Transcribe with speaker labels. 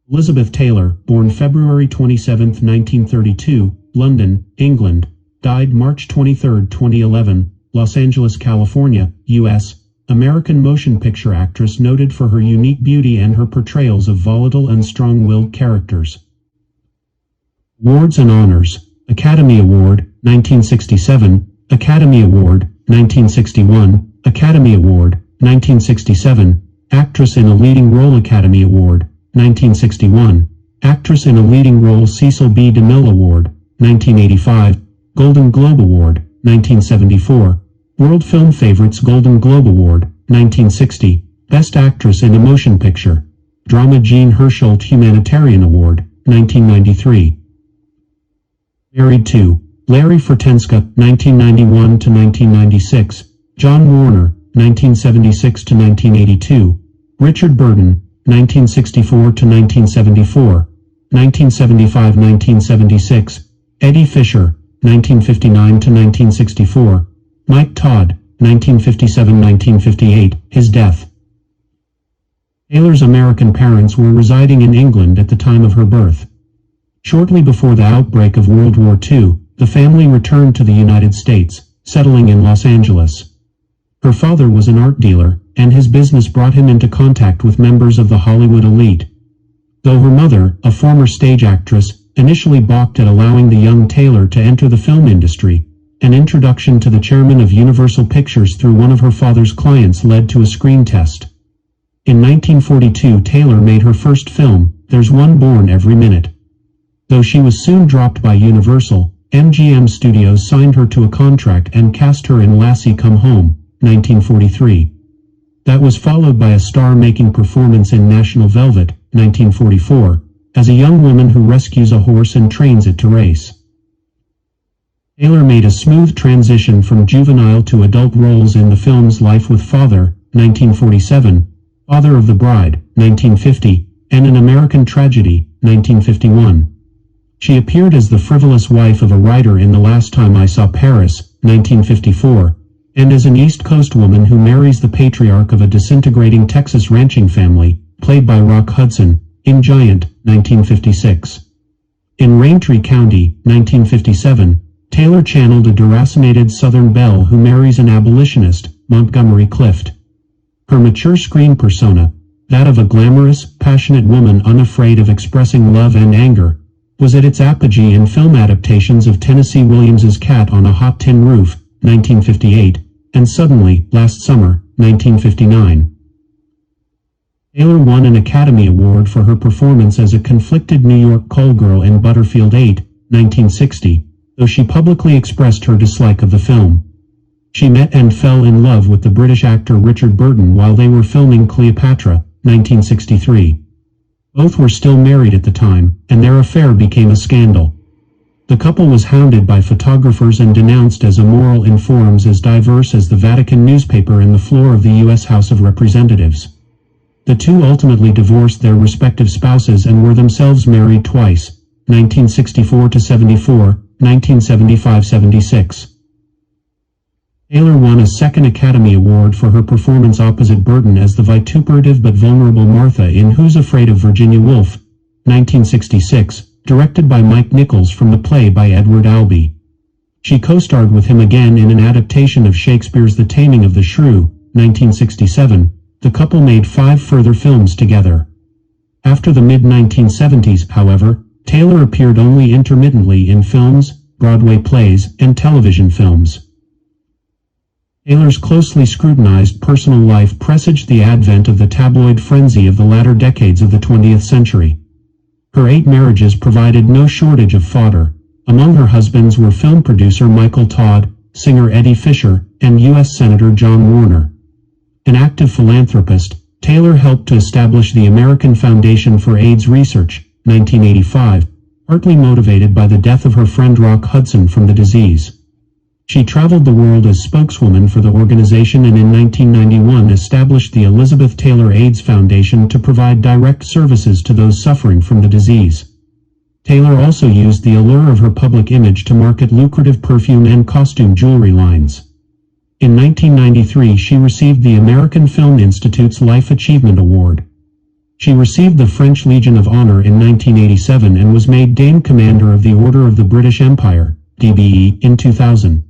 Speaker 1: Elizabeth Taylor, born February 27, 1932, London, England, died March 23, 2011, Los Angeles, California, U.S., American motion picture actress noted for her unique beauty and her portrayals of volatile and strong-willed characters. Awards and honors: Academy Award, 1967, Academy Award, 1961, Academy Award, 1967, Actress in a Leading Role Academy Award, 1961, Actress in a Leading Role Cecil B. DeMille Award, 1985, Golden Globe Award, 1974, World Film Favorites Golden Globe Award, 1960, Best Actress in a Motion Picture, Drama Jean Hersholt Humanitarian Award, 1993. Married to Larry Fortenska, 1991 to 1996, John Warner, 1976 to 1982, Richard Burton, 1964 to 1974, 1975-1976, Eddie Fisher, 1959 to 1964, Mike Todd, 1957-1958, his death. Taylor's American parents were residing in England at the time of her birth. Shortly before the outbreak of World War II, the family returned to the United States, settling in Los Angeles. Her father was an art dealer, and his business brought him into contact with members of the Hollywood elite. Though her mother, a former stage actress, initially balked at allowing the young Taylor to enter the film industry, an introduction to the chairman of Universal Pictures through one of her father's clients led to a screen test. In 1942, Taylor made her first film, There's One Born Every Minute. Though she was soon dropped by Universal, MGM Studios signed her to a contract and cast her in Lassie Come Home, 1943. That was followed by a star-making performance in National Velvet, 1944, as a young woman who rescues a horse and trains it to race. Taylor made a smooth transition from juvenile to adult roles in the films Life with Father, 1947, Father of the Bride, 1950, and An American Tragedy, 1951. She appeared as the frivolous wife of a writer in The Last Time I Saw Paris, 1954, and as an East Coast woman who marries the patriarch of a disintegrating Texas ranching family, played by Rock Hudson, in Giant, 1956. In Raintree County, 1957, Taylor channeled a deracinated Southern belle who marries an abolitionist, Montgomery Clift. Her mature screen persona, that of a glamorous, passionate woman unafraid of expressing love and anger, was at its apogee in film adaptations of Tennessee Williams's Cat on a Hot Tin Roof, 1958, and Suddenly, Last Summer, 1959. Taylor won an Academy Award for her performance as a conflicted New York call girl in Butterfield 8, 1960, though she publicly expressed her dislike of the film. She met and fell in love with the British actor Richard Burton while they were filming Cleopatra, 1963. Both were still married at the time, and their affair became a scandal. The couple was hounded by photographers and denounced as immoral in forums as diverse as the Vatican newspaper and the floor of the U.S. House of Representatives. The two ultimately divorced their respective spouses and were themselves married twice, 1964-74, 1975-76. Taylor won a second Academy Award for her performance opposite Burton as the vituperative but vulnerable Martha in Who's Afraid of Virginia Woolf, 1966, directed by Mike Nichols from the play by Edward Albee. She co-starred with him again in an adaptation of Shakespeare's The Taming of the Shrew, 1967. The couple made 5 further films together. After the mid-1970s, however, Taylor appeared only intermittently in films, Broadway plays, and television films. Taylor's closely scrutinized personal life presaged the advent of the tabloid frenzy of the latter decades of the 20th century. Her 8 marriages provided no shortage of fodder. Among her husbands were film producer Michael Todd, singer Eddie Fisher, and U.S. Senator John Warner. An active philanthropist, Taylor helped to establish the American Foundation for AIDS Research, 1985, partly motivated by the death of her friend Rock Hudson from the disease. She traveled the world as spokeswoman for the organization and in 1991 established the Elizabeth Taylor AIDS Foundation to provide direct services to those suffering from the disease. Taylor also used the allure of her public image to market lucrative perfume and costume jewelry lines. In 1993 she received the American Film Institute's Life Achievement Award. She received the French Legion of Honor in 1987 and was made Dame Commander of the Order of the British Empire, DBE, in 2000.